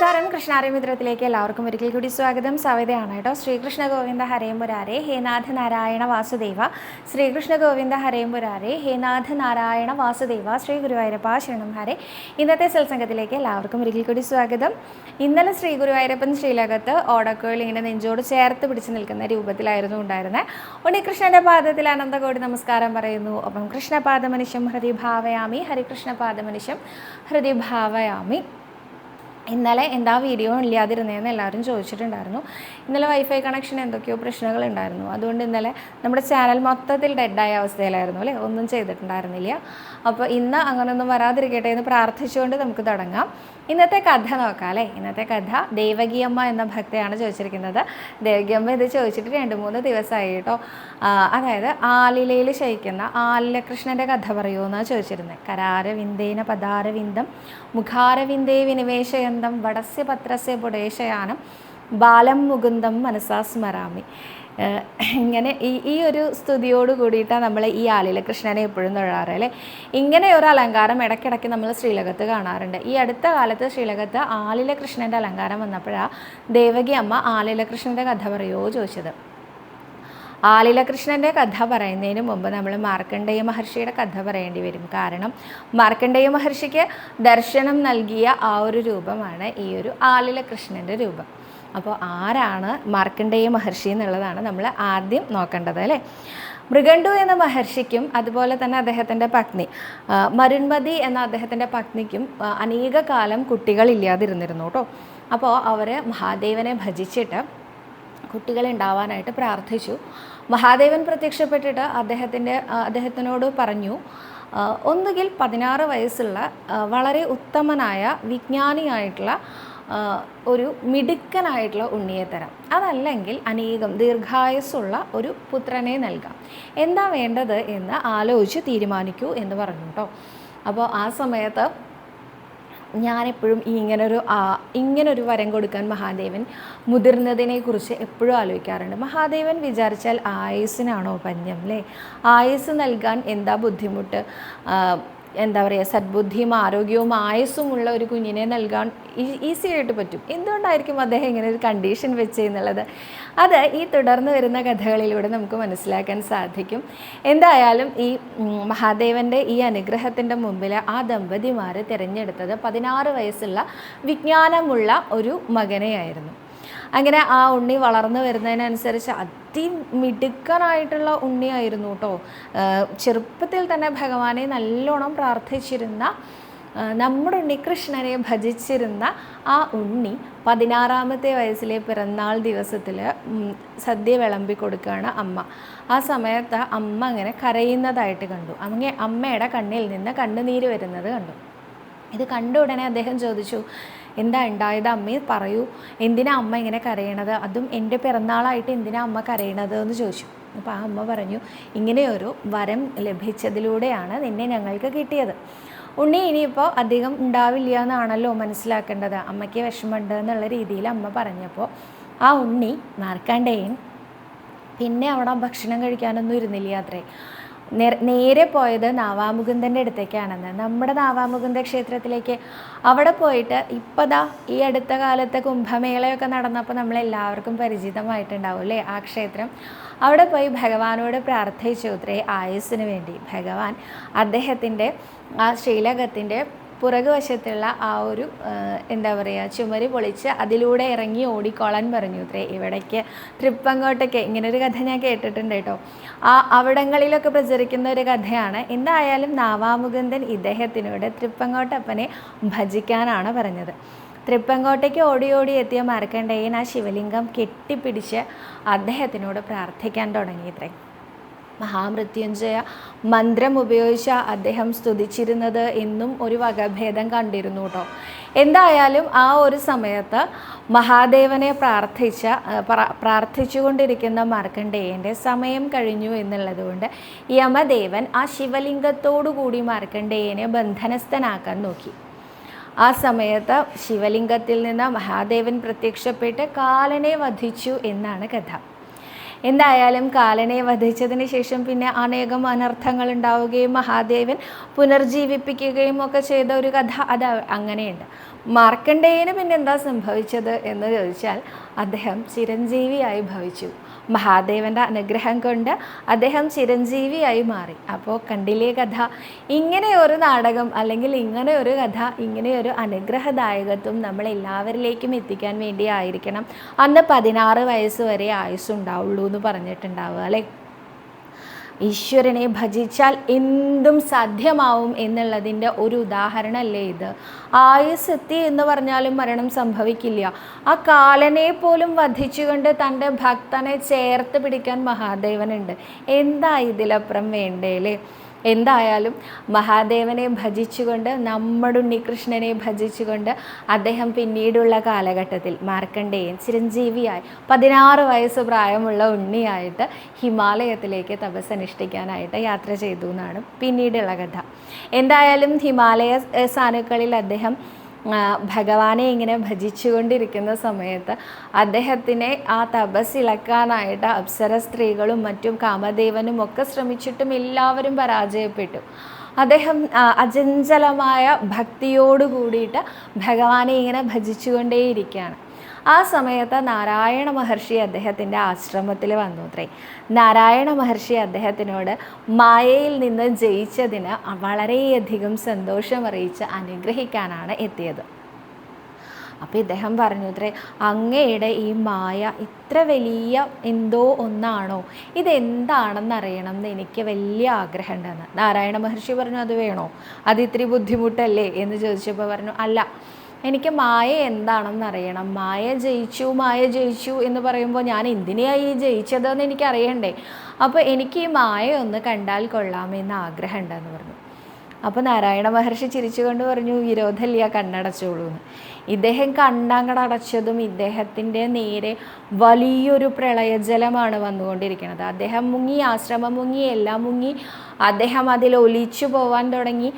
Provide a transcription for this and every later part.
നമസ്കാരം. കൃഷ്ണാരമിത്രത്തിലേക്ക് എല്ലാവർക്കും ഒരിക്കൽ കൂടി സ്വാഗതം. സവിതയാണ് കേട്ടോ. ശ്രീകൃഷ്ണ ഗോവിന്ദ ഹരേ മുരാരേ ഹേ നാഥ നാരായണ വാസുദേവ. ശ്രീകൃഷ്ണ ഗോവിന്ദ ഹരേ മുരാരേ ഹേ നാഥ നാരായണ വാസുദേവ. ശ്രീ ഗുരുവായൂരപ്പ ശരണം ഹരേ. ഇന്നത്തെ സത്സംഗത്തിലേക്ക് എല്ലാവർക്കും ഒരിക്കൽ കൂടി സ്വാഗതം. ഇന്നലെ ശ്രീ ഗുരുവായൂരപ്പൻ ശ്രീലകത്ത് ഓടക്കുഴൽ ഇങ്ങനെ നെഞ്ചോട് ചേർത്ത് പിടിച്ച് നിൽക്കുന്ന രൂപത്തിലായിരുന്നു ഉണ്ടായിരുന്നത്. ഉണ്ണികൃഷ്ണൻ്റെ പാദത്തിൽ അനന്തകോടി നമസ്കാരം പറയുന്നു. ഒപ്പം കൃഷ്ണപാദമനിശം ഹൃദി ഭാവയാമി, ഹരികൃഷ്ണപാദമനിശം ഹൃദി ഭാവയാമി. ഇന്നലെ എന്താ വീഡിയോ ഇല്ലാതിരുന്നതെന്ന് എല്ലാവരും ചോദിച്ചിട്ടുണ്ടായിരുന്നു. ഇന്നലെ വൈഫൈ കണക്ഷൻ എന്തൊക്കെയോ പ്രശ്നങ്ങളുണ്ടായിരുന്നു. അതുകൊണ്ട് ഇന്നലെ നമ്മുടെ ചാനൽ മൊത്തത്തിൽ ഡെഡായ അവസ്ഥയിലായിരുന്നു അല്ലേ, ഒന്നും ചെയ്തിട്ടുണ്ടായിരുന്നില്ല. അപ്പോൾ ഇന്ന് അങ്ങനെയൊന്നും വരാതിരിക്കട്ടെ എന്ന് പ്രാർത്ഥിച്ചുകൊണ്ട് നമുക്ക് തുടങ്ങാം. ഇന്നത്തെ കഥ നോക്കാം അല്ലേ. ഇന്നത്തെ കഥ ദേവകിയമ്മ എന്ന ഭക്തയാണ് ചോദിച്ചിരിക്കുന്നത്. ദേവകിയമ്മ ഇത് ചോദിച്ചിട്ട് 2-3 ദിവസമായി കേട്ടോ. അതായത് ആലിലയിൽ ശയിക്കുന്ന ആലിലകൃഷ്ണൻ്റെ കഥ പറയുമെന്നാണ് ചോദിച്ചിരുന്നത്. കരാരവിന്ദേന പദാരവിന്ദം മുഖാരവിന്ദേ വിനിവേശയന്തം വടസ്യ പത്രസ്യ പുടേശയാനം ബാലം മുകുന്ദം മനസാ സ്മരാമി. ഇങ്ങനെ ഈ ഒരു സ്തുതിയോട് കൂടിയിട്ടാണ് നമ്മൾ ഈ ആലിലകൃഷ്ണനെ എപ്പോഴും തൊഴാറ് അല്ലേ. ഇങ്ങനെ ഒരു അലങ്കാരം ഇടയ്ക്കിടയ്ക്ക് നമ്മൾ ശ്രീലകത്ത് കാണാറുണ്ട്. ഈ അടുത്ത കാലത്ത് ശ്രീലകത്ത് ആലിലകൃഷ്ണൻ്റെ അലങ്കാരം വന്നപ്പോഴാണ് ദേവകി അമ്മ ആലിലകൃഷ്ണൻ്റെ കഥ പറയുമോ ചോദിച്ചത്. ആലിലകൃഷ്ണൻ്റെ കഥ പറയുന്നതിന് മുമ്പ് നമ്മൾ മാർക്കണ്ഡേയ മഹർഷിയുടെ കഥ പറയേണ്ടി വരും. കാരണം മാർക്കണ്ഡേയ മഹർഷിക്ക് ദർശനം നൽകിയ ആ ഒരു രൂപമാണ് ഈ ഒരു ആലിലകൃഷ്ണൻ്റെ രൂപം. അപ്പോൾ ആരാണ് മാർക്കണ്ഡേയ മഹർഷി എന്നുള്ളതാണ് നമ്മൾ ആദ്യം നോക്കേണ്ടത് അല്ലേ. മൃഗണ്ടു എന്ന മഹർഷിക്കും അതുപോലെ തന്നെ അദ്ദേഹത്തിൻ്റെ പത്നി മരുൺമതി എന്ന അദ്ദേഹത്തിൻ്റെ പത്നിക്കും അനേക കാലം കുട്ടികളില്ലാതിരുന്നിരുന്നു കേട്ടോ. അപ്പോൾ അവർ മഹാദേവനെ ഭജിച്ചിട്ട് കുട്ടികളുണ്ടാവാനായിട്ട് പ്രാർത്ഥിച്ചു. മഹാദേവൻ പ്രത്യക്ഷപ്പെട്ടിട്ട് അദ്ദേഹത്തിനോട് പറഞ്ഞു, ഒന്നുകിൽ 16 വയസ്സുള്ള വളരെ ഉത്തമനായ വിജ്ഞാനിയായിട്ടുള്ള ഒരു മിടുക്കനായിട്ടുള്ള ഉണ്ണിയെ തരാം, അതല്ലെങ്കിൽ അനേകം ദീർഘായുസ്സുള്ള ഒരു പുത്രനെ നൽകാം, എന്താ വേണ്ടത് എന്ന് ആലോചിച്ച് തീരുമാനിക്കൂ എന്ന് പറഞ്ഞു കേട്ടോ. അപ്പോൾ ആ സമയത്ത് ഞാനെപ്പോഴും ഇങ്ങനൊരു വരം കൊടുക്കാൻ മഹാദേവൻ മുതിർന്നതിനെക്കുറിച്ച് എപ്പോഴും ആലോചിക്കാറുണ്ട്. മഹാദേവൻ വിചാരിച്ചാൽ ആയുസ്സിനാണോ പഞ്ഞം അല്ലേ. ആയുസ് നൽകാൻ എന്താ ബുദ്ധിമുട്ട്. എന്താ പറയുക, സദ്ബുദ്ധിയും ആരോഗ്യവും ആയുസ്സുമുള്ള ഒരു കുഞ്ഞിനെ നൽകാൻ ഈസി ആയിട്ട് പറ്റും. എന്തുകൊണ്ടായിരിക്കും അദ്ദേഹം ഇങ്ങനെ ഒരു കണ്ടീഷൻ വെച്ചെന്നുള്ളത് അത് ഈ തുടർന്ന് വരുന്ന കഥകളിലൂടെ നമുക്ക് മനസ്സിലാക്കാൻ സാധിക്കും. എന്തായാലും ഈ മഹാദേവൻ്റെ ഈ അനുഗ്രഹത്തിൻ്റെ മുമ്പിൽ ആ ദമ്പതിമാർ തിരഞ്ഞെടുത്തത് 16 വയസ്സുള്ള വിജ്ഞാനമുള്ള ഒരു മകനെയായിരുന്നു. അങ്ങനെ ആ ഉണ്ണി വളർന്നു വരുന്നതിനനുസരിച്ച് അതിമിടുക്കനായിട്ടുള്ള ഉണ്ണിയായിരുന്നു കേട്ടോ. ചെറുപ്പത്തിൽ തന്നെ ഭഗവാനെ നല്ലോണം പ്രാർത്ഥിച്ചിരുന്ന, നമ്മുടെ ഉണ്ണികൃഷ്ണനെ ഭജിച്ചിരുന്ന ആ ഉണ്ണി 16ാമത്തെ വയസ്സിലെ പിറന്നാൾ ദിവസത്തിൽ സദ്യ വിളമ്പി കൊടുക്കുകയാണ് അമ്മ. ആ സമയത്ത് അമ്മ അങ്ങനെ കരയുന്നതായിട്ട് കണ്ടു. അമ്മയുടെ കണ്ണിൽ നിന്ന് കണ്ണുനീര് വരുന്നത് കണ്ടു. ഇത് കണ്ട ഉടനെ അദ്ദേഹം ചോദിച്ചു, എന്താ ഉണ്ടായത് അമ്മേ, പറയൂ, എന്തിനാ അമ്മ ഇങ്ങനെ കരയണത്, അതും എൻ്റെ പിറന്നാളായിട്ട് എന്തിനാ അമ്മ കരയണത് എന്ന് ചോദിച്ചു. അപ്പോൾ ആ അമ്മ പറഞ്ഞു, ഇങ്ങനെയൊരു വരം ലഭിച്ചതിലൂടെയാണ് നിന്നെ ഞങ്ങൾക്ക് കിട്ടിയത്. ഉണ്ണി ഇനിയിപ്പോൾ അധികം ഉണ്ടാവില്ല എന്നാണല്ലോ മനസ്സിലാക്കേണ്ടത്, അമ്മയ്ക്ക് വിഷമമുണ്ട് എന്നുള്ള രീതിയിൽ അമ്മ പറഞ്ഞപ്പോൾ ആ ഉണ്ണി മാർക്കണ്ഡേയൻ പിന്നെ അവിടെ ഭക്ഷണം കഴിക്കാനൊന്നും ഇരുന്നില്ല അത്രേ. നേരെ പോയത് നാവാമുകുന്ദൻ്റെ അടുത്തേക്കാണെന്ന്, നമ്മുടെ നാവാമുകുന്ദ ക്ഷേത്രത്തിലേക്ക്. അവിടെ പോയിട്ട് ഇപ്പതാ ഈ അടുത്ത കാലത്ത് കുംഭമേളയൊക്കെ നടന്നപ്പോൾ നമ്മളെല്ലാവർക്കും പരിചിതമായിട്ടുണ്ടാവും അല്ലേ ആ ക്ഷേത്രം. അവിടെ പോയി ഭഗവാനോട് പ്രാർത്ഥിച്ചു അത്രേ ആയുസ്സിന് വേണ്ടി. ഭഗവാൻ അദ്ദേഹത്തിൻ്റെ ആ ശ്രീലകത്തിൻ്റെ പുറകുവശത്തുള്ള ആ ഒരു എന്താ പറയുക ചുമര് പൊളിച്ച് അതിലൂടെ ഇറങ്ങി ഓടിക്കോളാൻ പറഞ്ഞു അത്രേ. ഇവിടേക്ക് തൃപ്പങ്ങോട്ടൊക്കെ ഇങ്ങനൊരു കഥ ഞാൻ കേട്ടിട്ടുണ്ട് കേട്ടോ. അവിടങ്ങളിലൊക്കെ പ്രചരിക്കുന്ന ഒരു കഥയാണ്. എന്തായാലും നാവാമുകുന്ദൻ ഇദ്ദേഹത്തിനോട് തൃപ്പങ്ങോട്ടപ്പനെ ഭജിക്കാനാണ് പറഞ്ഞത്. തൃപ്പങ്ങോട്ടേക്ക് ഓടി എത്തിയ മാർക്കണ്ഡേയൻ ആ ശിവലിംഗം കെട്ടിപ്പിടിച്ച് അദ്ദേഹത്തിനോട് പ്രാർത്ഥിക്കാൻ തുടങ്ങിയത്രേ. മഹാമൃത്യുഞ്ജയ മന്ത്രം ഉപയോഗിച്ച അദ്ദേഹം സ്തുതിച്ചിരുന്നത് എന്നും ഒരു വകഭേദം കണ്ടിരുന്നു കേട്ടോ. എന്തായാലും ആ ഒരു സമയത്ത് മഹാദേവനെ പ്രാർത്ഥിച്ചുകൊണ്ടിരിക്കുന്ന മാർക്കണ്ഡേയൻ്റെ സമയം കഴിഞ്ഞു എന്നുള്ളതുകൊണ്ട് യമദേവൻ ആ ശിവലിംഗത്തോടു കൂടി മാർക്കണ്ഡേയനെ ബന്ധനസ്ഥനാക്കാൻ നോക്കി. ആ സമയത്ത് ശിവലിംഗത്തിൽ നിന്ന് മഹാദേവൻ പ്രത്യക്ഷപ്പെട്ട് കാലനെ വധിച്ചു എന്നാണ് കഥ. എന്തായാലും കാലനെ വധിച്ചതിന് ശേഷം പിന്നെ അനേകം അനർത്ഥങ്ങൾ ഉണ്ടാവുകയും മഹാദേവൻ പുനർജീവിപ്പിക്കുകയും ഒക്കെ ചെയ്ത ഒരു കഥ അത് അങ്ങനെയുണ്ട്. മാർക്കണ്ഡേയന് പിന്നെ എന്താ സംഭവിച്ചത് എന്ന് ചോദിച്ചാൽ അദ്ദേഹം ചിരഞ്ജീവിയായി ഭവിച്ചു. മഹാദേവൻ്റെ അനുഗ്രഹം കൊണ്ട് അദ്ദേഹം ചിരഞ്ജീവിയായി മാറി. അപ്പോൾ കണ്ടില്ലേ കഥ? ഇങ്ങനെ ഒരു നാടകം അല്ലെങ്കിൽ ഇങ്ങനെ ഒരു കഥ, ഇങ്ങനെ ഒരു അനുഗ്രഹദായകത്വം നമ്മളെല്ലാവരിലേക്കും എത്തിക്കാൻ വേണ്ടി ആയിരിക്കണം അന്ന് 16 വയസ്സ് വരെ ആയുസ്സുണ്ടാവുള്ളൂ എന്ന് പറഞ്ഞിട്ടുണ്ടാവുക അല്ലേ. ഈശ്വരനെ ഭജിച്ചാൽ എന്തും സാധ്യമാവും എന്നുള്ളതിൻ്റെ ഒരു ഉദാഹരണമല്ലേ ഇത്. ആയുസ് എത്തി എന്ന് പറഞ്ഞാലും മരണം സംഭവിക്കില്ല. ആ കാലനെ പോലും വധിച്ചുകൊണ്ട് തൻ്റെ ഭക്തനെ ചേർത്ത് പിടിക്കാൻ മഹാദേവനുണ്ട്. എന്താ ഇതിലപ്പുറം വേണ്ടേലേ? എന്തായാലും മഹാദേവനെ ഭജിച്ചുകൊണ്ട്, നമ്മുടെ ഉണ്ണികൃഷ്ണനെ ഭജിച്ചുകൊണ്ട് അദ്ദേഹം പിന്നീടുള്ള കാലഘട്ടത്തിൽ മാർക്കണ്ഡേയൻ ചിരഞ്ജീവിയായി 16 വയസ്സ് പ്രായമുള്ള ഉണ്ണിയായിട്ട് ഹിമാലയത്തിലേക്ക് തപസ്സനുഷ്ഠിക്കാനായിട്ട് യാത്ര ചെയ്തു എന്നാണ് പിന്നീടുള്ള കഥ. എന്തായാലും ഹിമാലയ സാനുക്കളിൽ അദ്ദേഹം ഭഗവാനെ ഇങ്ങനെ ഭജിച്ചുകൊണ്ടിരിക്കുന്ന സമയത്ത് അദ്ദേഹത്തിനെ ആ തപസ്സിളക്കാനായിട്ട് അപ്സര സ്ത്രീകളും മറ്റും കാമദേവനും ഒക്കെ ശ്രമിച്ചിട്ടും എല്ലാവരും പരാജയപ്പെട്ടു. അദ്ദേഹം അചഞ്ചലമായ ഭക്തിയോട് കൂടിയിട്ട് ഭഗവാനെ ഇങ്ങനെ ഭജിച്ചുകൊണ്ടേയിരിക്കുകയാണ്. ആ സമയത്ത് നാരായണ മഹർഷി അദ്ദേഹത്തിൻ്റെ ആശ്രമത്തിൽ വന്നു അത്രേ. നാരായണ മഹർഷി അദ്ദേഹത്തിനോട് മായയിൽ നിന്ന് ജയിച്ചതിന് വളരെയധികം സന്തോഷമറിയിച്ച് അനുഗ്രഹിക്കാനാണ് എത്തിയത്. അപ്പോൾ ഇദ്ദേഹം പറഞ്ഞു അത്രേ, അങ്ങയുടെ ഈ മായ ഇത്ര വലിയ എന്തോ ഒന്നാണോ, ഇതെന്താണെന്ന് അറിയണം എന്ന് എനിക്ക് വലിയ ആഗ്രഹമുണ്ടെന്ന്. നാരായണ മഹർഷി പറഞ്ഞു, അത് വേണോ, അത് ഇത്തിരി ബുദ്ധിമുട്ടല്ലേ എന്ന് ചോദിച്ചപ്പോൾ പറഞ്ഞു, അല്ല, എനിക്ക് മായ എന്താണെന്ന് അറിയണം. മായ ജയിച്ചു എന്ന് പറയുമ്പോൾ ഞാൻ എന്തിനെയായി ജയിച്ചതെന്ന് എനിക്കറിയണ്ടേ. അപ്പോൾ എനിക്ക് ഈ മായ ഒന്ന് കണ്ടാൽ കൊള്ളാമെന്ന് ആഗ്രഹമുണ്ടെന്ന് പറഞ്ഞു. അപ്പോൾ നാരായണ മഹർഷി ചിരിച്ചുകൊണ്ട് പറഞ്ഞു, വിരോധമില്ല, കണ്ണടച്ചോളൂ എന്ന്. ഇദ്ദേഹം കണ്ണടച്ചതും ഇദ്ദേഹത്തിൻ്റെ നേരെ വലിയൊരു പ്രളയജലമാണ് വന്നുകൊണ്ടിരിക്കുന്നത്. അദ്ദേഹം മുങ്ങി, ആശ്രമം മുങ്ങി, എല്ലാം മുങ്ങി. അദ്ദേഹം അതിൽ ഒലിച്ചു പോവാൻ തുടങ്ങി.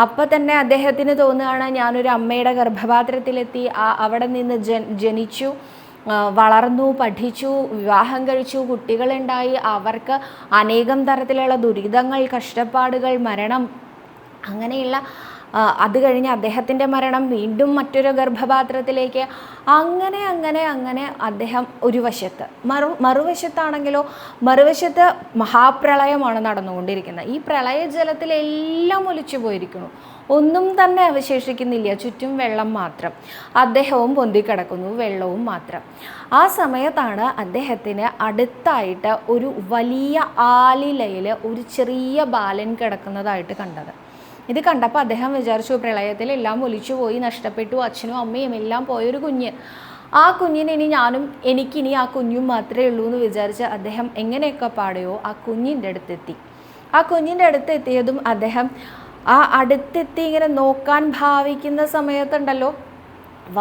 അപ്പം തന്നെ അദ്ദേഹത്തിന് തോന്നുകയാണ്, ഞാനൊരു അമ്മയുടെ ഗർഭപാത്രത്തിലെത്തി, അവിടെ നിന്ന് ജനിച്ചു, വളർന്നു, പഠിച്ചു, വിവാഹം കഴിച്ചു, കുട്ടികളുണ്ടായി, അവർക്ക് അനേകം തരത്തിലുള്ള ദുരിതങ്ങൾ, കഷ്ടപ്പാടുകൾ, മരണം, അങ്ങനെയുള്ള അത് കഴിഞ്ഞ് അദ്ദേഹത്തിൻ്റെ മരണം, വീണ്ടും മറ്റൊരു ഗർഭപാത്രത്തിലേക്ക്, അങ്ങനെ അങ്ങനെ അങ്ങനെ അദ്ദേഹം ഒരു വശത്ത്, മറുവശത്ത് മഹാപ്രളയമാണ് നടന്നുകൊണ്ടിരിക്കുന്നത്. ഈ പ്രളയജലത്തിലെല്ലാം ഒലിച്ചു പോയിരിക്കുന്നു, ഒന്നും തന്നെ അവശേഷിക്കുന്നില്ല, ചുറ്റും വെള്ളം മാത്രം. അദ്ദേഹവും പൊന്തിക്കിടക്കുന്നു, വെള്ളവും മാത്രം. ആ സമയത്താണ് അദ്ദേഹത്തിന് അടുത്തായിട്ട് ഒരു വലിയ ആലിലയിൽ ഒരു ചെറിയ ബാലൻ കിടക്കുന്നതായിട്ട് കണ്ടത്. ഇത് കണ്ടപ്പോൾ അദ്ദേഹം വിചാരിച്ചു, പ്രളയത്തിൽ എല്ലാം ഒലിച്ചു പോയി, നഷ്ടപ്പെട്ടു, അച്ഛനും അമ്മയും എല്ലാം പോയൊരു കുഞ്ഞ്, ആ കുഞ്ഞിനെ എനിക്കിനി ആ കുഞ്ഞും മാത്രമേ ഉള്ളൂ എന്ന് വിചാരിച്ച് അദ്ദേഹം എങ്ങനെയൊക്കെ പാടുകയോ ആ കുഞ്ഞിൻ്റെ അടുത്തെത്തി. ആ കുഞ്ഞിൻ്റെ അടുത്തെത്തിയതും അദ്ദേഹം ആ അടുത്തെത്തി ഇങ്ങനെ നോക്കാൻ ഭാവിക്കുന്ന സമയത്തുണ്ടല്ലോ,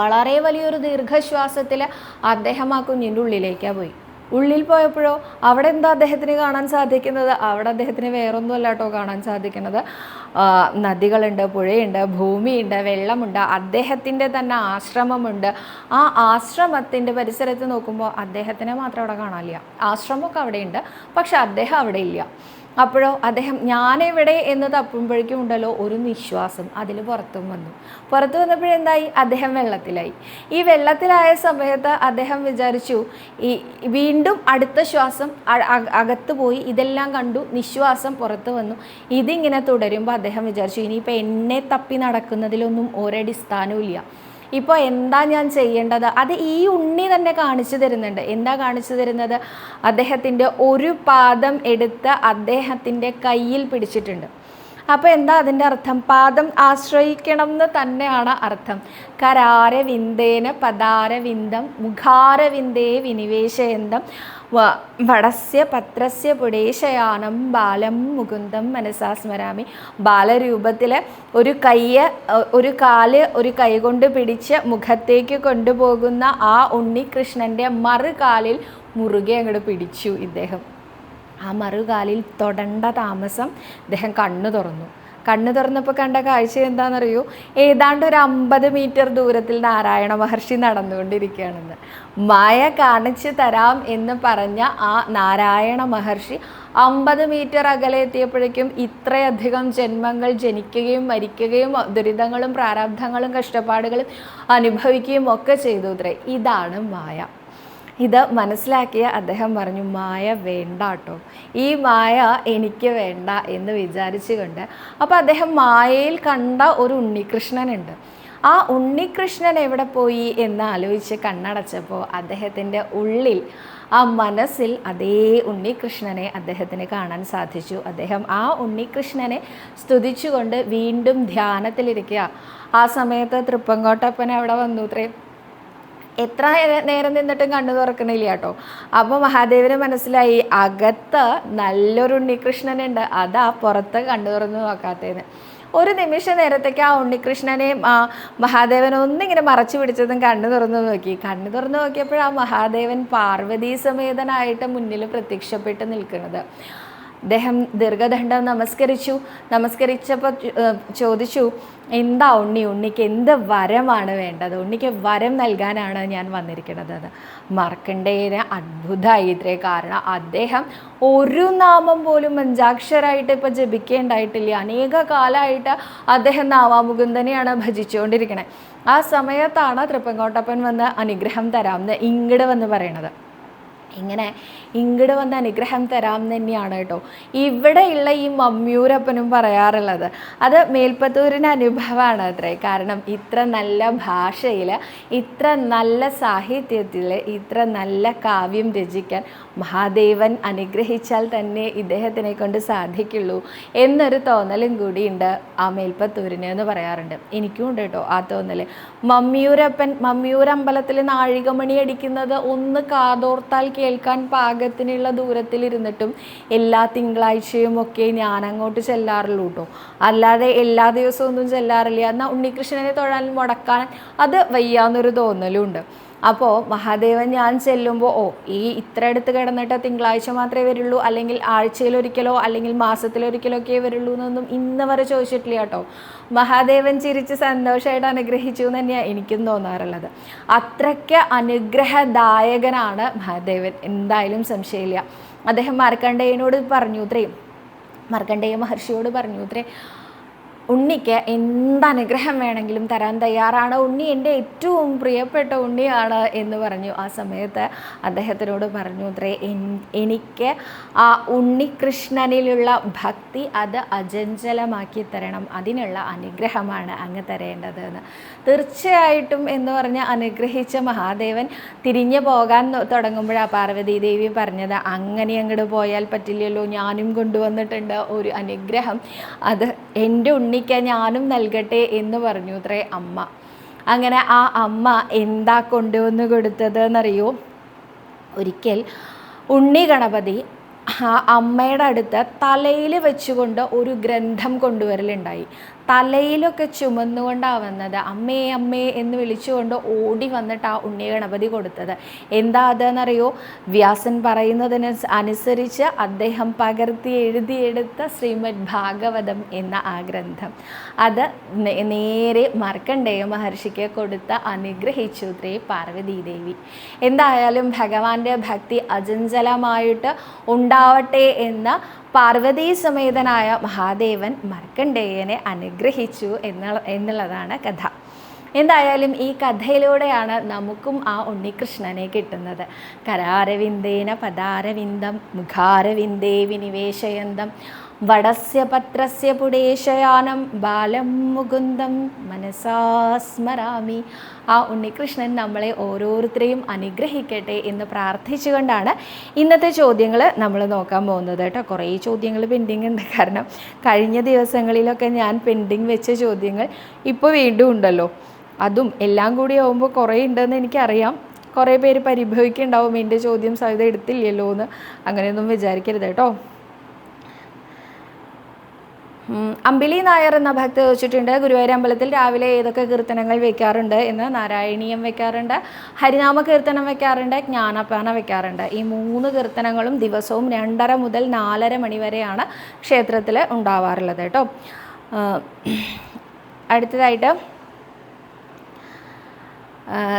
വളരെ വലിയൊരു ദീർഘശ്വാസത്തിൽ അദ്ദേഹം ആ കുഞ്ഞിൻ്റെ ഉള്ളിലേക്കാണ് പോയി. ഉള്ളിൽ പോയപ്പോഴോ അവിടെ എന്താ അദ്ദേഹത്തിന് കാണാൻ സാധിക്കുന്നത്? അവിടെ അദ്ദേഹത്തിന് വേറൊന്നുമല്ല കേട്ടോ കാണാൻ സാധിക്കുന്നത്. നദികളുണ്ട്, പുഴയുണ്ട്, ഭൂമിയുണ്ട്, വെള്ളമുണ്ട്, അദ്ദേഹത്തിൻ്റെ തന്നെ ആശ്രമമുണ്ട്. ആ ആശ്രമത്തിൻ്റെ പരിസരത്ത് നോക്കുമ്പോൾ അദ്ദേഹത്തിനെ മാത്രം അവിടെ കാണാനില്ല. ആശ്രമമൊക്കെ അവിടെയുണ്ട്, പക്ഷെ അദ്ദേഹം അവിടെ ഇല്ല. അപ്പോഴോ അദ്ദേഹം ഞാനെവിടെ എന്ന് തപ്പുമ്പോഴേക്കും ഉണ്ടല്ലോ ഒരു നിശ്വാസം അതിൽ പുറത്തു വന്നപ്പോഴെന്തായി? അദ്ദേഹം വെള്ളത്തിലായി. ഈ വെള്ളത്തിലായ സമയത്ത് അദ്ദേഹം വിചാരിച്ചു, ഈ വീണ്ടും അടുത്ത ശ്വാസം അകത്ത് പോയി, ഇതെല്ലാം കണ്ടു, നിശ്വാസം പുറത്തു വന്നു. ഇതിങ്ങനെ തുടരുമ്പോൾ അദ്ദേഹം വിചാരിച്ചു, ഇനിയിപ്പോൾ എന്നെ തപ്പി നടക്കുന്നതിലൊന്നും ഒരടിസ്ഥാനവും ഇല്ല. ഇപ്പോൾ എന്താ ഞാൻ ചെയ്യേണ്ടത്? അത് ഈ ഉണ്ണി തന്നെ കാണിച്ചു തരുന്നുണ്ട്. എന്താ കാണിച്ചു തരുന്നത്? അദ്ദേഹത്തിൻ്റെ ഒരു പാദം എടുത്ത് അദ്ദേഹത്തിൻ്റെ കയ്യിൽ പിടിച്ചിട്ടുണ്ട്. അപ്പോൾ എന്താ അതിൻ്റെ അർത്ഥം? പാദം ആശ്രയിക്കണം എന്ന് തന്നെയാണ് അർത്ഥം. കരാരവിന്ദേന പദാരവിന്ദം മുഖാരവിന്ദേ വിനിവേശയന്തം വടസ്യ പത്രസ്യ പുടേശയാനം ബാലം മുകുന്ദം മനസാ സ്മരാമി. ബാലരൂപത്തിൽ ഒരു കാല് ഒരു കൈ കൊണ്ട് പിടിച്ച് മുഖത്തേക്ക് കൊണ്ടുപോകുന്ന ആ ഉണ്ണികൃഷ്ണൻ്റെ മറുകാലിൽ മുറുകെ അങ്ങോട്ട് പിടിച്ചു ഇദ്ദേഹം. ആ മറുകാലിൽ തൊടേണ്ട താമസം ഇദ്ദേഹം കണ്ണു തുറന്നു. കണ്ണു തുറന്നപ്പോൾ കണ്ട കാഴ്ച എന്താണെന്നറിയൂ? ഏതാണ്ട് ഒരു 50 മീറ്റർ ദൂരത്തിൽ നാരായണ മഹർഷി നടന്നുകൊണ്ടിരിക്കുകയാണെന്ന്. മായ കാണിച്ചു തരാം എന്ന് പറഞ്ഞ ആ നാരായണ മഹർഷി 50 മീറ്റർ അകലെ എത്തിയപ്പോഴേക്കും ഇത്രയധികം ജന്മങ്ങൾ ജനിക്കുകയും മരിക്കുകയും ദുരിതങ്ങളും പ്രാരാബ്ധങ്ങളും കഷ്ടപ്പാടുകളും അനുഭവിക്കുകയും ഒക്കെ ചെയ്തു അത്രേ. ഇതാണ് മായ. ഇത് മനസ്സിലാക്കിയ അദ്ദേഹം പറഞ്ഞു, മായ വേണ്ട കേട്ടോ, ഈ മായ എനിക്ക് വേണ്ട എന്ന് വിചാരിച്ചുകൊണ്ട് അപ്പോൾ അദ്ദേഹം മായയിൽ കണ്ട ഒരു ഉണ്ണികൃഷ്ണനുണ്ട്. ആ ഉണ്ണികൃഷ്ണൻ എവിടെ പോയി എന്ന് ആലോചിച്ച് കണ്ണടച്ചപ്പോൾ അദ്ദേഹത്തിൻ്റെ ഉള്ളിൽ, ആ മനസ്സിൽ അതേ ഉണ്ണികൃഷ്ണനെ അദ്ദേഹത്തിന് കാണാൻ സാധിച്ചു. അദ്ദേഹം ആ ഉണ്ണികൃഷ്ണനെ സ്തുതിച്ചുകൊണ്ട് വീണ്ടും ധ്യാനത്തിലിരിക്കുക. ആ സമയത്ത് തൃപ്പങ്കോട്ടപ്പൻ അവിടെ വന്നു അത്രേ. എത്ര നേരം നിന്നിട്ടും കണ്ണു തുറക്കണില്ല കേട്ടോ. അപ്പോൾ മഹാദേവന് മനസ്സിലായി അകത്ത് നല്ലൊരു ഉണ്ണികൃഷ്ണനുണ്ട്, അതാ പുറത്ത് കണ്ണു തുറന്ന് നോക്കാത്തതെന്ന്. ഒരു നിമിഷ നേരത്തേക്ക് ആ ഉണ്ണികൃഷ്ണനെ മഹാദേവൻ ഒന്നിങ്ങനെ മറച്ചു പിടിച്ചതും കണ്ണു തുറന്നു നോക്കി. കണ്ണു തുറന്നു നോക്കിയപ്പോൾ ആ മഹാദേവൻ പാർവതീ സമേതനായിട്ട് മുന്നിൽ പ്രത്യക്ഷപ്പെട്ട് നിൽക്കുന്നത്. അദ്ദേഹം ദീർഘദണ്ഡം നമസ്കരിച്ചപ്പോൾ ചോദിച്ചു, എന്താ ഉണ്ണിക്ക് എന്ത് വരമാണ് വേണ്ടത്? ഉണ്ണിക്ക് വരം നൽകാനാണ് ഞാൻ വന്നിരിക്കുന്നത്. മാർക്കണ്ഡേയന് അത്ഭുതമായി ഇത്രേ. കാരണം അദ്ദേഹം ഒരു നാമം പോലും പഞ്ചാക്ഷരായിട്ട് ഇപ്പം ജപിക്കേണ്ടായിട്ടില്ല. അനേക കാലമായിട്ട് അദ്ദേഹം നാവാമുകുന്ദനെയാണ് ഭജിച്ചുകൊണ്ടിരിക്കണേ. ആ സമയത്താണ് തൃപ്പങ്കോട്ടപ്പൻ വന്ന് അനുഗ്രഹം തരാമെന്ന് ഇങ്ങോട്ട് വന്ന് പറയണത്. ഇങ്ങനെ ഇങ്ങോട്ട് വന്ന് അനുഗ്രഹം തരാം തന്നെയാണ് കേട്ടോ ഇവിടെയുള്ള ഈ മമ്മിയൂരപ്പനും പറയാറുള്ളത്. അത് മേൽപ്പത്തൂരിന് അനുഭവമാണ് അത്രേ. കാരണം ഇത്ര നല്ല ഭാഷയിൽ, ഇത്ര നല്ല സാഹിത്യത്തിൽ, ഇത്ര നല്ല കാവ്യം രചിക്കാൻ മഹാദേവൻ അനുഗ്രഹിച്ചാൽ തന്നെ ഇദ്ദേഹത്തിനെ കൊണ്ട് സാധിക്കുള്ളൂ എന്നൊരു തോന്നലും കൂടിയുണ്ട് ആ മേൽപ്പത്തൂരിന് എന്ന് പറയാറുണ്ട്. എനിക്കും ഉണ്ട് കേട്ടോ ആ തോന്നൽ. മമ്മിയൂരമ്പലത്തിൽ നാഴികമണി അടിക്കുന്നത് ഒന്ന് കാതോർത്താൽ കേൾക്കാൻ പാകത്തിനുള്ള ദൂരത്തിലിരുന്നിട്ടും എല്ലാ തിങ്കളാഴ്ചയും ഒക്കെ ഞാൻ അങ്ങോട്ട് ചെല്ലാറുള്ളൂ കേട്ടോ. അല്ലാതെ എല്ലാ ദിവസവും ഒന്നും ചെല്ലാറില്ല. എന്നാൽ ഉണ്ണികൃഷ്ണനെ തൊഴാൻ മുടക്കാൻ അത് വയ്യാന്നൊരു തോന്നലും ഉണ്ട്. അപ്പോൾ മഹാദേവൻ ഞാൻ ചെല്ലുമ്പോൾ ഇത്ര അടുത്ത് കിടന്നിട്ട് തിങ്കളാഴ്ച മാത്രമേ വരുള്ളൂ, അല്ലെങ്കിൽ ആഴ്ചയിലൊരിക്കലോ അല്ലെങ്കിൽ മാസത്തിലൊരിക്കലോ ഒക്കെ വരുള്ളൂ എന്നൊന്നും ഇന്ന് വരെ ചോദിച്ചിട്ടില്ല കേട്ടോ. മഹാദേവൻ ചിരിച്ച് സന്തോഷമായിട്ട് അനുഗ്രഹിച്ചു എന്ന് തന്നെയാണ് എനിക്കും തോന്നാറുള്ളത്. അത്രയ്ക്ക് അനുഗ്രഹദായകനാണ് മഹാദേവൻ, എന്തായാലും സംശയമില്ല. അദ്ദേഹം മാർക്കണ്ഡേയനോട് പറഞ്ഞു അത്രേ, മാർക്കണ്ഡേയ മഹർഷിയോട് പറഞ്ഞു അത്രേ, ഉണ്ണിക്ക് എന്തനുഗ്രഹം വേണമെങ്കിലും തരാൻ തയ്യാറാണ്, ഉണ്ണി എൻ്റെ ഏറ്റവും പ്രിയപ്പെട്ട ഉണ്ണിയാണ് എന്ന് പറഞ്ഞു. ആ സമയത്ത് അദ്ദേഹത്തിനോട് പറഞ്ഞു അത്രേ, എനിക്ക് ആ ഉണ്ണികൃഷ്ണനിലുള്ള ഭക്തി അത് അചഞ്ചലമാക്കി തരണം, അതിനുള്ള അനുഗ്രഹമാണ് അങ്ങ് തരേണ്ടതെന്ന്. തീർച്ചയായിട്ടും എന്ന് പറഞ്ഞ് അനുഗ്രഹിച്ച മഹാദേവൻ തിരിഞ്ഞു പോകാൻ തുടങ്ങുമ്പോഴാണ് പാർവതീദേവി പറഞ്ഞത്, അങ്ങനെ അങ്ങോട്ട് പോയാൽ പറ്റില്ലല്ലോ, ഞാനും കൊണ്ടുവന്നിട്ടുണ്ട് ഒരു അനുഗ്രഹം, അത് എൻ്റെ ഉണ്ണിക്ക് ഞാനും നൽകട്ടെ എന്ന് പറഞ്ഞു അത്രേ അമ്മ. അങ്ങനെ ആ അമ്മ എന്താ കൊണ്ടുവന്ന് കൊടുത്തത് എന്നറിയോ? ഒരിക്കൽ ഉണ്ണി ഗണപതി ആ അമ്മയുടെ അടുത്ത് തലയിൽ വെച്ചുകൊണ്ട് ഒരു ഗ്രന്ഥം കൊണ്ടുവരലുണ്ടായി. തലയിലൊക്കെ ചുമന്നുകൊണ്ടാണ് വന്നത്. അമ്മേ അമ്മേ എന്ന് വിളിച്ചുകൊണ്ട് ഓടി വന്നിട്ട് ആ ഉണ്ണി ഗണപതി കൊടുത്തത്. എന്താ അതെന്നറിയോ? വ്യാസൻ പറയുന്നതിന് അനുസരിച്ച് അദ്ദേഹം പകർത്തി എഴുതിയെടുത്ത ശ്രീമദ് ഭാഗവതം എന്ന ആ ഗ്രന്ഥം. അത് നേരെ മാർക്കണ്ഡേയ മഹർഷിക്ക് കൊടുത്ത് അനുഗ്രഹിച്ചു ത്രേ പാർവതീദേവി. എന്തായാലും ഭഗവാന്റെ ഭക്തി അചഞ്ചലമായിട്ട് ഉണ്ടാവട്ടെ എന്ന് പാർവതീ സമേതനായ മഹാദേവൻ മാർക്കണ്ഡേയനെ അനുഗ്രഹിച്ചു എന്നുള്ളതാണ് കഥ. എന്തായാലും ഈ കഥയിലൂടെയാണ് നമുക്കും ആ ഉണ്ണികൃഷ്ണനെ കിട്ടുന്നത്. കരാരവിന്ദേന പദാരവിന്ദം മുഖാരവിന്ദേ വിനിവേശയന്തം വടസ്യ പത്രസ്യ പുടേശയാനം ബാലം മുകുന്ദം മനസാ സ്മരാമി. ആ ഉണ്ണികൃഷ്ണൻ നമ്മളെ ഓരോരുത്തരെയും അനുഗ്രഹിക്കട്ടെ എന്ന് പ്രാർത്ഥിച്ചുകൊണ്ടാണ് ഇന്നത്തെ ചോദ്യങ്ങൾ നമ്മൾ നോക്കാൻ പോകുന്നത് കേട്ടോ. കുറേ ചോദ്യങ്ങൾ പെൻഡിങ് ഉണ്ട്. കാരണം കഴിഞ്ഞ ദിവസങ്ങളിലൊക്കെ ഞാൻ പെൻഡിങ് വെച്ച ചോദ്യങ്ങൾ ഇപ്പോൾ വീണ്ടും ഉണ്ടല്ലോ. അതും എല്ലാം കൂടി ആകുമ്പോൾ കുറേ ഉണ്ടെന്ന് എനിക്കറിയാം. കുറേ പേര് പരിഭവിക്കുന്നുണ്ടാവും, എൻ്റെ ചോദ്യം സവിത എടുത്തില്ലല്ലോ എന്ന്. അങ്ങനെയൊന്നും വിചാരിക്കരുത് കേട്ടോ. അമ്പിളി നായർ എന്ന ഭക്ത ചോദിച്ചിട്ടുണ്ട്, ഗുരുവായൂർ അമ്പലത്തിൽ രാവിലെ ഏതൊക്കെ കീർത്തനങ്ങൾ വെക്കാറുണ്ട് എന്ന്. നാരായണീയം വെക്കാറുണ്ട്, ഹരിനാമ കീർത്തനം വെക്കാറുണ്ട്, ജ്ഞാനപാന വെക്കാറുണ്ട്. ഈ 3 കീർത്തനങ്ങളും ദിവസവും 2:30 മുതൽ 4:30 മണി വരെയാണ് ക്ഷേത്രത്തിൽ ഉണ്ടാവാറുള്ളത് കേട്ടോ. അടുത്തതായിട്ട്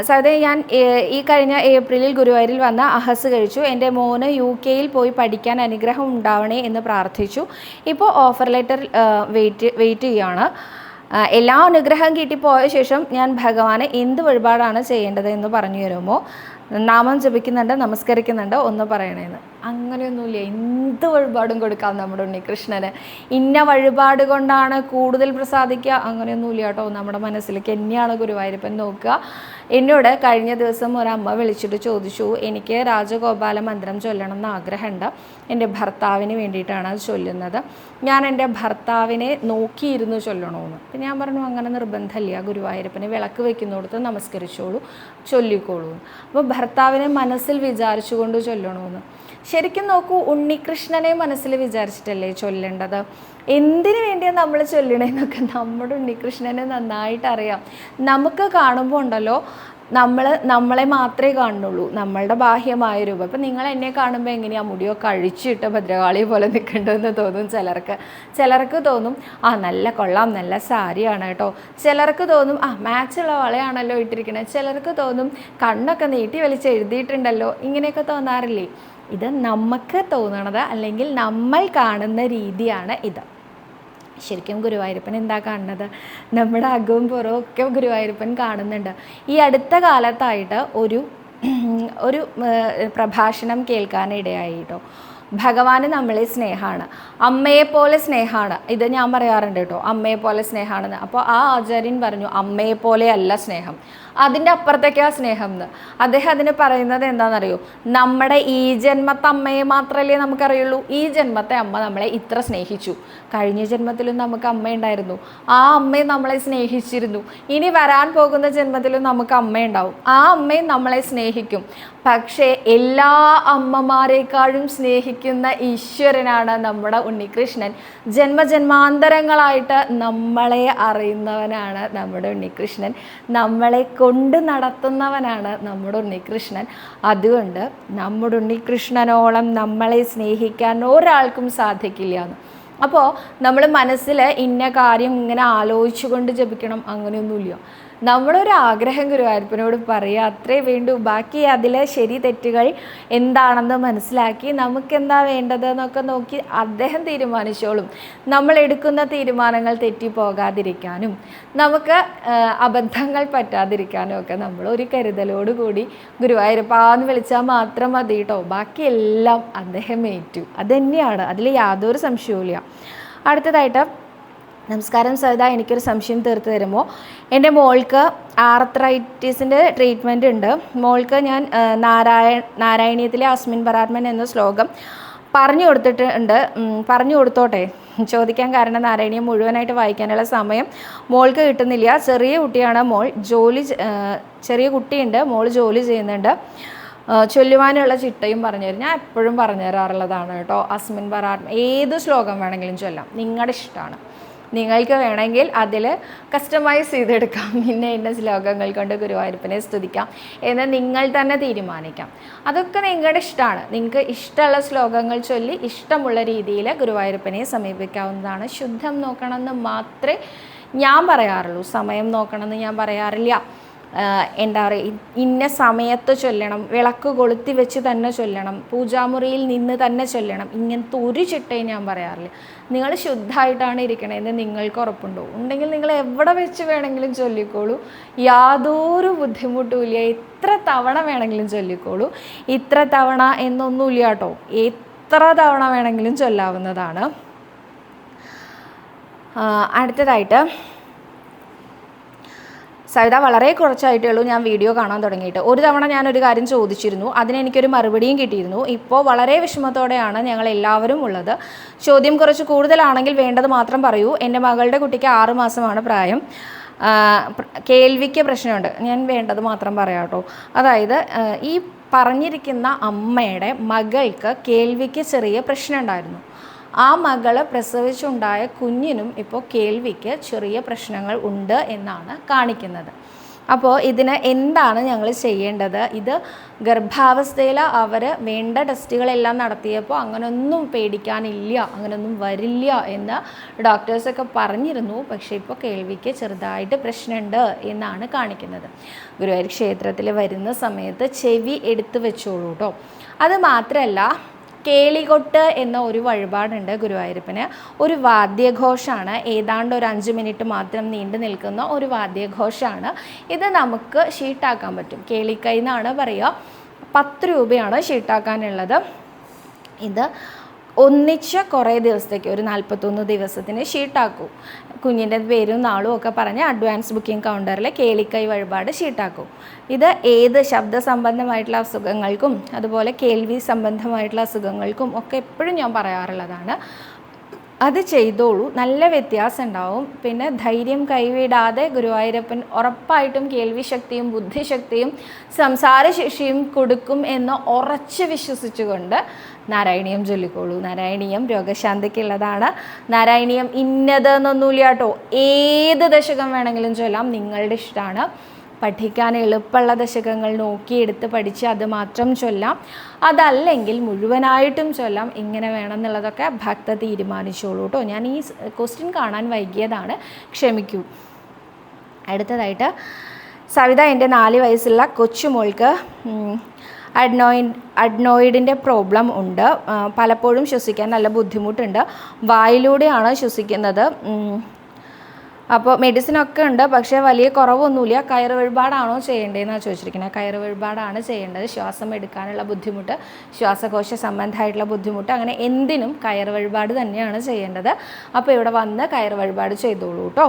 സൗദേ, ഞാൻ ഈ കഴിഞ്ഞ ഏപ്രിലിൽ ഗുരുവായൂരിൽ വന്ന അഹസ് കഴിച്ചു. എൻ്റെ മോന് UK പോയി പഠിക്കാൻ അനുഗ്രഹം ഉണ്ടാവണേ എന്ന് പ്രാർത്ഥിച്ചു. ഇപ്പോൾ ഓഫർ ലെറ്റർ വെയിറ്റ് ചെയ്യുകയാണ്. എല്ലാ അനുഗ്രഹം കിട്ടിപ്പോയ ശേഷം ഞാൻ ഭഗവാനെ എന്ത് വഴിപാടാണ് ചെയ്യേണ്ടത് എന്ന് പറഞ്ഞു തരുമോ? നാമം ജപിക്കുന്നുണ്ട്, നമസ്കരിക്കുന്നുണ്ട്, ഒന്ന് പറയണേന്ന്. അങ്ങനെയൊന്നുമില്ല. എന്ത് വഴിപാടും കൊടുക്കാം നമ്മുടെ ഉണ്ണികൃഷ്ണന്. ഇന്ന വഴിപാട് കൊണ്ടാണ് കൂടുതൽ പ്രസാദിക്കുക അങ്ങനെയൊന്നുമില്ല കേട്ടോ. നമ്മുടെ മനസ്സിലേക്ക് എന്നെയാണ് ഗുരുവായൂരപ്പൻ നോക്കുക. എന്നോട് കഴിഞ്ഞ ദിവസം ഒരമ്മ വിളിച്ചിട്ട് ചോദിച്ചു, എനിക്ക് രാജഗോപാല മന്ത്രം ചൊല്ലണം എന്ന് ആഗ്രഹമുണ്ട്, എൻ്റെ ഭർത്താവിന് വേണ്ടിയിട്ടാണ് അത് ചൊല്ലുന്നത്, ഞാൻ എൻ്റെ ഭർത്താവിനെ നോക്കിയിരുന്ന് ചൊല്ലണമെന്ന്. അപ്പം ഞാൻ പറഞ്ഞു, അങ്ങനെ നിർബന്ധമില്ല, ഗുരുവായൂരപ്പനെ വിളക്ക് വയ്ക്കുന്നിടത്ത് നമസ്കരിച്ചോളൂ, ചൊല്ലിക്കോളൂ. അപ്പോൾ ഭർത്താവിനെ മനസ്സിൽ വിചാരിച്ചുകൊണ്ട് ചൊല്ലണമെന്ന്. ശരിക്കും നോക്കൂ, ഉണ്ണികൃഷ്ണനെ മനസ്സിൽ വിചാരിച്ചിട്ടല്ലേ ചൊല്ലേണ്ടത്. എന്തിനു വേണ്ടിയാണ് നമ്മൾ ചൊല്ലണേന്നൊക്കെ നമ്മുടെ ഉണ്ണികൃഷ്ണനെ നന്നായിട്ട് അറിയാം. നമുക്ക് കാണുമ്പോൾ ഉണ്ടല്ലോ, നമ്മളെ മാത്രമേ കാണുന്നുള്ളൂ, നമ്മളുടെ ബാഹ്യമായ രൂപം. ഇപ്പം നിങ്ങൾ എന്നെ കാണുമ്പോൾ എങ്ങനെയാണ് മുടിയൊക്കെ അഴിച്ചിട്ട് ഭദ്രകാളിയെ പോലെ നിൽക്കേണ്ടതെന്ന് തോന്നും ചിലർക്ക് തോന്നും നല്ല കൊള്ളാം, നല്ല സാരിയാണ് കേട്ടോ. ചിലർക്ക് തോന്നും മാച്ചുള്ള വളയാണല്ലോ ഇട്ടിരിക്കണത്. ചിലർക്ക് തോന്നും കണ്ണൊക്കെ നീട്ടി വലിച്ച് എഴുതിയിട്ടുണ്ടല്ലോ. ഇങ്ങനെയൊക്കെ തോന്നാറില്ലേ? ഇത് നമുക്ക് തോന്നണത്, അല്ലെങ്കിൽ നമ്മൾ കാണുന്ന രീതിയാണ് ഇത്. ശരിക്കും ഗുരുവായൂരപ്പൻ എന്താ കാണുന്നത്? നമ്മുടെ അകവും പുറവും ഒക്കെ ഗുരുവായൂരപ്പൻ കാണുന്നുണ്ട്. ഈ അടുത്ത കാലത്തായിട്ട് ഒരു പ്രഭാഷണം കേൾക്കാനിടയായി കേട്ടോ. ഭഗവാന് നമ്മളെ സ്നേഹമാണ്, അമ്മയെപ്പോലെ സ്നേഹമാണ്. ഇത് ഞാൻ പറയാറുണ്ട് കേട്ടോ, അമ്മയെപ്പോലെ സ്നേഹമാണെന്ന്. അപ്പോൾ ആ ആചാര്യൻ പറഞ്ഞു, അമ്മയെപ്പോലെ അല്ല സ്നേഹം, അതിൻ്റെ അപ്പുറത്തേക്കാണ് സ്നേഹം എന്ന്. അദ്ദേഹം അതിന് പറയുന്നത് എന്താണെന്നറിയോ? നമ്മുടെ ഈ ജന്മത്തെ അമ്മയെ മാത്രമല്ലേ നമുക്കറിയുള്ളൂ. ഈ ജന്മത്തെ അമ്മ നമ്മളെ ഇത്ര സ്നേഹിച്ചു, കഴിഞ്ഞ ജന്മത്തിലും നമുക്ക് അമ്മയുണ്ടായിരുന്നു, ആ അമ്മയും നമ്മളെ സ്നേഹിച്ചിരുന്നു, ഇനി വരാൻ പോകുന്ന ജന്മത്തിലും നമുക്ക് അമ്മയുണ്ടാവും, ആ അമ്മയും നമ്മളെ സ്നേഹിക്കും. പക്ഷേ എല്ലാ അമ്മമാരെക്കാളും സ്നേഹിക്കുന്ന ഈശ്വരനാണ് നമ്മുടെ ഉണ്ണികൃഷ്ണൻ. ജന്മജന്മാന്തരങ്ങളായിട്ട് നമ്മളെ അറിയുന്നവനാണ് നമ്മുടെ ഉണ്ണികൃഷ്ണൻ, നമ്മളെ കൊണ്ട് നടത്തുന്നവനാണ് നമ്മുടെ ഉണ്ണികൃഷ്ണൻ. അതുകൊണ്ട് നമ്മുടെ ഉണ്ണികൃഷ്ണനോളം നമ്മളെ സ്നേഹിക്കാൻ ഒരാൾക്കും സാധിക്കില്ല എന്ന്. അപ്പോൾ നമ്മൾ മനസ്സിൽ ഇന്ന കാര്യം ഇങ്ങനെ ആലോചിച്ചു കൊണ്ട് ജപിക്കണം അങ്ങനെയൊന്നുമില്ല. നമ്മളൊരു ആഗ്രഹം ഗുരുവായൂരപ്പനോട് പറയുക, അത്രേ വേണ്ടൂ. ബാക്കി അതിലെ ശരി തെറ്റുകൾ എന്താണെന്ന് മനസ്സിലാക്കി നമുക്കെന്താ വേണ്ടതെന്നൊക്കെ നോക്കി അദ്ദേഹം തീരുമാനിച്ചോളും. നമ്മൾ എടുക്കുന്ന തീരുമാനങ്ങൾ തെറ്റിപ്പോകാതിരിക്കാനും നമുക്ക് അബദ്ധങ്ങൾ പറ്റാതിരിക്കാനും ഒക്കെ നമ്മൾ ഒരു കരുതലോടുകൂടി ഗുരുവായൂരപ്പാന്ന് വിളിച്ചാൽ മാത്രം മതി കേട്ടോ. ബാക്കിയെല്ലാം അദ്ദേഹം ഏറ്റു. അതുതന്നെയാണ്, അതിൽ യാതൊരു സംശയവുമില്ല. അടുത്തതായിട്ട്, നമസ്കാരം സരിത, എനിക്കൊരു സംശയം തീർത്ത് തരുമോ? എൻ്റെ മോൾക്ക് ആർത്രൈറ്റിസിൻ്റെ ട്രീറ്റ്മെൻറ്റ് ഉണ്ട്. മോൾക്ക് ഞാൻ നാരായണീയത്തിലെ അസ്മിൻ പരാത്മൻ എന്ന ശ്ലോകം പറഞ്ഞു കൊടുത്തോട്ടെ? ചോദിക്കാൻ കാരണം, നാരായണീയം മുഴുവനായിട്ട് വായിക്കാനുള്ള സമയം മോൾക്ക് കിട്ടുന്നില്ല. ചെറിയ കുട്ടിയാണ് മോൾ, ചെറിയ കുട്ടിയുണ്ട്, മോൾ ജോലി ചെയ്യുന്നുണ്ട്. ചൊല്ലുവാനുള്ള ചിട്ടയും പറഞ്ഞുതരും. ഞാൻ എപ്പോഴും പറഞ്ഞു തരാറുള്ളതാണ് കേട്ടോ. അസ്മിൻ പരാത്മ ഏത് ശ്ലോകം വേണമെങ്കിലും ചൊല്ലാം, നിങ്ങളുടെ ഇഷ്ടമാണ്. നിങ്ങൾക്ക് വേണമെങ്കിൽ അതിൽ കസ്റ്റമൈസ് ചെയ്തെടുക്കാം, ഇന്ന ശ്ലോകങ്ങൾ കൊണ്ട് ഗുരുവായൂരപ്പനെ സ്തുതിക്കാം എന്ന് നിങ്ങൾ തന്നെ തീരുമാനിക്കാം. അതൊക്കെ നിങ്ങളുടെ ഇഷ്ടമാണ്. നിങ്ങൾക്ക് ഇഷ്ടമുള്ള ശ്ലോകങ്ങൾ ചൊല്ലി ഇഷ്ടമുള്ള രീതിയിൽ ഗുരുവായൂരപ്പനെ സമീപിക്കാവുന്നതാണ്. ശുദ്ധം നോക്കണമെന്ന് മാത്രമേ ഞാൻ പറയാറുള്ളൂ, സമയം നോക്കണമെന്ന് ഞാൻ പറയാറില്ല. എന്താ പറയുക, ഇന്ന സമയത്ത് ചൊല്ലണം, വിളക്ക് കൊളുത്തി വെച്ച് തന്നെ ചൊല്ലണം, പൂജാമുറിയിൽ നിന്ന് തന്നെ ചൊല്ലണം, ഇങ്ങനത്തെ ഒരു ചിട്ടയും ഞാൻ പറയാറില്ല. നിങ്ങൾ ശുദ്ധമായിട്ടാണ് ഇരിക്കണതെന്ന് നിങ്ങൾക്ക് ഉറപ്പുണ്ടോ? ഉണ്ടെങ്കിൽ നിങ്ങൾ എവിടെ വെച്ച് വേണമെങ്കിലും ചൊല്ലിക്കോളൂ, യാതൊരു ബുദ്ധിമുട്ടുമില്ല. എത്ര തവണ വേണമെങ്കിലും ചൊല്ലിക്കോളൂ. ഇത്ര തവണ എന്നൊന്നുമില്ല കേട്ടോ, എത്ര തവണ വേണമെങ്കിലും ചൊല്ലാവുന്നതാണ്. അടുത്തതായിട്ട്, സരിത, വളരെ കുറച്ചായിട്ടേ ഉള്ളൂ ഞാൻ വീഡിയോ കാണാൻ തുടങ്ങിയിട്ട്. ഒരു തവണ ഞാനൊരു കാര്യം ചോദിച്ചിരുന്നു, അതിനെനിക്കൊരു മറുപടിയും കിട്ടിയിരുന്നു. ഇപ്പോൾ വളരെ വിഷമത്തോടെയാണ് ഞങ്ങൾ എല്ലാവരും ഉള്ളത്. ചോദ്യം കുറച്ച് കൂടുതലാണെങ്കിൽ വേണ്ടത് മാത്രം പറയൂ. എൻ്റെ മകളുടെ കുട്ടിക്ക് 6 മാസമാണ് പ്രായം. കേൾവിക്ക് പ്രശ്നമുണ്ട്. ഞാൻ വേണ്ടത് മാത്രം പറയാം കേട്ടോ. അതായത് ഈ പറഞ്ഞിരിക്കുന്ന അമ്മയുടെ മകൾക്ക് കേൾവിക്ക് ചെറിയ പ്രശ്നം ഉണ്ടായിരുന്നു. ആ മകളെ പ്രസവിച്ചുണ്ടായ കുഞ്ഞിനും ഇപ്പോൾ കേൾവിക്ക് ചെറിയ പ്രശ്നങ്ങൾ ഉണ്ട് എന്നാണ് കാണിക്കുന്നത്. അപ്പോൾ ഇതിന് എന്താണ് ഞങ്ങൾ ചെയ്യേണ്ടത്? ഇത് ഗർഭാവസ്ഥയിൽ അവർ വേണ്ട ടെസ്റ്റുകളെല്ലാം നടത്തിയപ്പോൾ അങ്ങനെയൊന്നും പേടിക്കാനില്ല, അങ്ങനെയൊന്നും വരില്ല എന്ന് ഡോക്ടേഴ്സൊക്കെ പറഞ്ഞിരുന്നു. പക്ഷേ ഇപ്പോൾ കേൾവിക്ക് ചെറുതായിട്ട് പ്രശ്നമുണ്ട് എന്നാണ് കാണിക്കുന്നത്. ഗുരുവായൂർ ക്ഷേത്രത്തിൽ വരുന്ന സമയത്ത് ചെവി എടുത്ത് വെച്ചോളൂ കേട്ടോ. അത് മാത്രമല്ല, കേളികൊട്ട് എന്ന ഒരു വഴിപാടുണ്ട് ഗുരുവായൂരപ്പന്. ഒരു വാദ്യഘോഷമാണ്, ഏതാണ്ട് ഒരു 5 മിനിറ്റ് മാത്രം നീണ്ടു നിൽക്കുന്ന ഒരു വാദ്യഘോഷമാണ്. ഇത് നമുക്ക് ഷീട്ടാക്കാൻ പറ്റും. കേളിക്കൈ എന്നാണ് പറയുക. 10 രൂപയാണ് ഷീട്ടാക്കാനുള്ളത്. ഇത് ഒന്നിച്ച് കുറേ ദിവസത്തേക്ക്, ഒരു 41 ദിവസത്തിന് ഷീട്ടാക്കൂ. കുഞ്ഞിൻ്റെ പേരും നാളും ഒക്കെ പറഞ്ഞ് അഡ്വാൻസ് ബുക്കിംഗ് കൗണ്ടറിൽ കേളിക്കൈ വഴിപാട് ഷീട്ടാക്കും. ഇത് ഏത് ശബ്ദ സംബന്ധമായിട്ടുള്ള അസുഖങ്ങൾക്കും അതുപോലെ കേൾവി സംബന്ധമായിട്ടുള്ള അസുഖങ്ങൾക്കും ഒക്കെ എപ്പോഴും ഞാൻ പറയാറുള്ളതാണ്. അത് ചെയ്തോളൂ, നല്ല വ്യത്യാസം ഉണ്ടാവും. പിന്നെ ധൈര്യം കൈവിടാതെ ഗുരുവായൂരപ്പൻ ഉറപ്പായിട്ടും കേൾവിശക്തിയും ബുദ്ധിശക്തിയും സംസാരശേഷിയും കൊടുക്കും എന്ന് ഉറച്ച് വിശ്വസിച്ചുകൊണ്ട് നാരായണീയം ചൊല്ലിക്കോളൂ. നാരായണീയം രോഗശാന്തിക്കുള്ളതാണ്. നാരായണീയം ഇന്നതെന്നൊന്നുമില്ല കേട്ടോ. ഏത് ദശകം വേണമെങ്കിലും ചൊല്ലാം, നിങ്ങളുടെ ഇഷ്ടമാണ്. പഠിക്കാൻ എളുപ്പമുള്ള ദശകങ്ങൾ നോക്കിയെടുത്ത് പഠിച്ച് അത് മാത്രം ചൊല്ലാം. അതല്ലെങ്കിൽ മുഴുവനായിട്ടും ചൊല്ലാം. ഇങ്ങനെ വേണം എന്നുള്ളതൊക്കെ ഭക്ത തീരുമാനിച്ചോളൂ കേട്ടോ. ഞാൻ ഈ ക്വസ്റ്റ്യൻ കാണാൻ വൈകിയതാണ്, ക്ഷമിക്കൂ. അടുത്തതായിട്ട് സവിത, എൻ്റെ 4 വയസ്സുള്ള കൊച്ചുമോൾക്ക് അഡ്നോയിഡിൻ്റെ പ്രോബ്ലം ഉണ്ട്. പലപ്പോഴും ശ്വസിക്കാൻ നല്ല ബുദ്ധിമുട്ടുണ്ട്. വായിലൂടെയാണ് ശ്വസിക്കുന്നത്. അപ്പോൾ മെഡിസിനൊക്കെ ഉണ്ട്, പക്ഷേ വലിയ കുറവൊന്നുമില്ല. കയറ് വഴിപാടാണോ ചെയ്യേണ്ടതെന്നാണ് ചോദിച്ചിരിക്കുന്നത്. കയറ് വഴിപാടാണ് ചെയ്യേണ്ടത്. ശ്വാസം എടുക്കാനുള്ള ബുദ്ധിമുട്ട്, ശ്വാസകോശ സംബന്ധമായിട്ടുള്ള ബുദ്ധിമുട്ട്, അങ്ങനെ എന്തിനും കയറ് വഴിപാട് തന്നെയാണ് ചെയ്യേണ്ടത്. അപ്പോൾ ഇവിടെ വന്ന് കയറ് വഴിപാട് ചെയ്തോളൂ കേട്ടോ.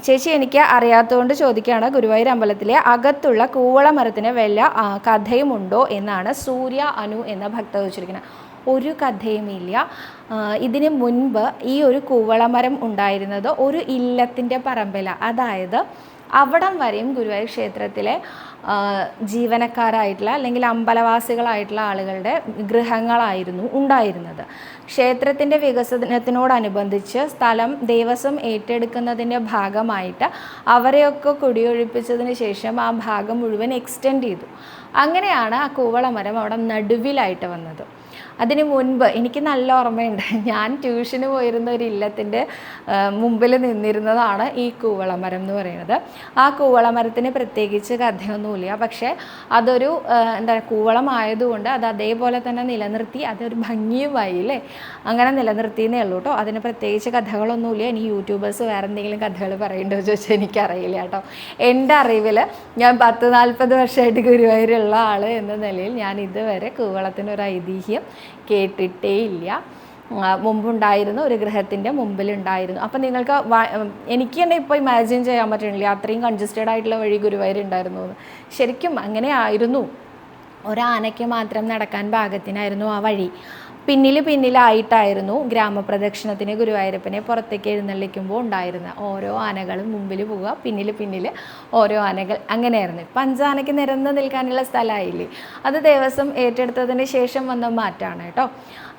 ചേച്ചി, എനിക്ക് അറിയാത്തതുകൊണ്ട് ചോദിക്കുകയാണ്. ഗുരുവായൂർ അമ്പലത്തിലെ അകത്തുള്ള കൂവള മരത്തിന് വല്ല കഥയുമുണ്ടോ എന്നാണ് സൂര്യ അനു എന്ന ഭക്ത ചോദിച്ചിരിക്കുന്നത്. ഒരു കഥയുമില്ല. ഇതിന് മുൻപ് ഈ ഒരു കൂവളമരം ഉണ്ടായിരുന്നത് ഒരു ഇല്ലത്തിൻ്റെ പറമ്പിലാണ്. അതായത് അവിടം വരെയും ഗുരുവായൂർ ക്ഷേത്രത്തിലെ ജീവനക്കാരായിട്ടുള്ള അല്ലെങ്കിൽ അമ്പലവാസികളായിട്ടുള്ള ആളുകളുടെ ഗൃഹങ്ങളായിരുന്നു ഉണ്ടായിരുന്നത്. ക്ഷേത്രത്തിൻ്റെ വികസനത്തിനോടനുബന്ധിച്ച് സ്ഥലം ദേവസ്വം ഏറ്റെടുക്കുന്നതിൻ്റെ ഭാഗമായിട്ട് അവരെയൊക്കെ കുടിയൊഴിപ്പിച്ചതിന് ശേഷം ആ ഭാഗം മുഴുവൻ എക്സ്റ്റെൻഡ് ചെയ്തു. അങ്ങനെയാണ് ആ കൂവളമരം അവിടെ നടുവിലായിട്ട് വന്നത്. അതിന് മുൻപ് എനിക്ക് നല്ല ഓർമ്മയുണ്ട്, ഞാൻ ട്യൂഷന് പോയിരുന്ന ഒരു ഇല്ലത്തിൻ്റെ മുമ്പിൽ നിന്നിരുന്നതാണ് ഈ കൂവളമരം എന്ന് പറയുന്നത്. ആ കൂവളമരത്തിന് പ്രത്യേകിച്ച് കഥയൊന്നുമില്ല, പക്ഷേ അതൊരു കൂവളമായതുകൊണ്ട് അത് അതേപോലെ തന്നെ നിലനിർത്തി, അതൊരു ഭംഗിയുമായി അല്ലേ, അങ്ങനെ നിലനിർത്തിയെന്നേ ഉള്ളൂ കേട്ടോ. അതിന് പ്രത്യേകിച്ച് കഥകളൊന്നുമില്ല. ഇനി യൂട്യൂബേഴ്സ് വേറെ എന്തെങ്കിലും കഥകൾ പറയേണ്ടോ ചോദിച്ചാൽ എനിക്കറിയില്ല കേട്ടോ. എൻ്റെ അറിവിൽ ഞാൻ 10-40 വർഷമായിട്ട് ഗുരുവായൂരുള്ള ആൾ എന്ന നിലയിൽ ഞാൻ ഇതുവരെ കൂവളത്തിനൊരു ഐതിഹ്യം കേട്ടിട്ടേ ഇല്ല. മുമ്പുണ്ടായിരുന്നു, ഒരു ഗൃഹത്തിൻ്റെ മുമ്പിലുണ്ടായിരുന്നു. അപ്പം നിങ്ങൾക്ക് എനിക്ക് തന്നെ ഇപ്പോൾ ഇമാജിൻ ചെയ്യാൻ പറ്റണില്ല അത്രയും കൺജസ്റ്റഡ് ആയിട്ടുള്ള വഴി ഗുരുവായൂർ ഉണ്ടായിരുന്നു എന്ന്. ശരിക്കും അങ്ങനെ ആയിരുന്നു. ഒരാനയ്ക്ക് മാത്രം നടക്കാൻ പാകത്തിനായിരുന്നു ആ വഴി. പിന്നിലായിട്ടായിരുന്നു ഗ്രാമപ്രദക്ഷിണത്തിന് ഗുരുവായൂരപ്പനെ പുറത്തേക്ക് എഴുന്നള്ളിക്കുമ്പോൾ ഉണ്ടായിരുന്ന ഓരോ ആനകളും മുമ്പിൽ പോവുക, പിന്നിൽ ഓരോ ആനകൾ, അങ്ങനെയായിരുന്നു. ഇപ്പം 5 ആനയ്ക്ക് നിരന്ന് നിൽക്കാനുള്ള സ്ഥലമായില്ലേ. അത് ദേവസ്വം ഏറ്റെടുത്തതിന് ശേഷം വന്ന മാറ്റമാണ് കേട്ടോ.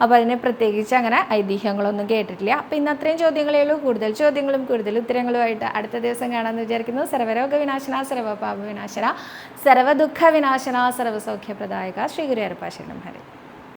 അപ്പോൾ അതിനെ പ്രത്യേകിച്ച് അങ്ങനെ ഐതിഹ്യങ്ങളൊന്നും കേട്ടിട്ടില്ല. അപ്പോൾ ഇന്ന് അത്രയും ചോദ്യങ്ങളേ ഉള്ളൂ. കൂടുതൽ ചോദ്യങ്ങളും കൂടുതൽ ഉത്തരങ്ങളുമായിട്ട് അടുത്ത ദിവസം കാണാമെന്ന് വിചാരിക്കുന്നു. സർവരോഗ വിനാശന, സർവപാപ വിനാശന, സർവദുഃഖ വിനാശന, സർവസൗഖ്യപ്രദായക ശ്രീ ഗുരുവായൂരപ്പ ശരണം ഹരേ.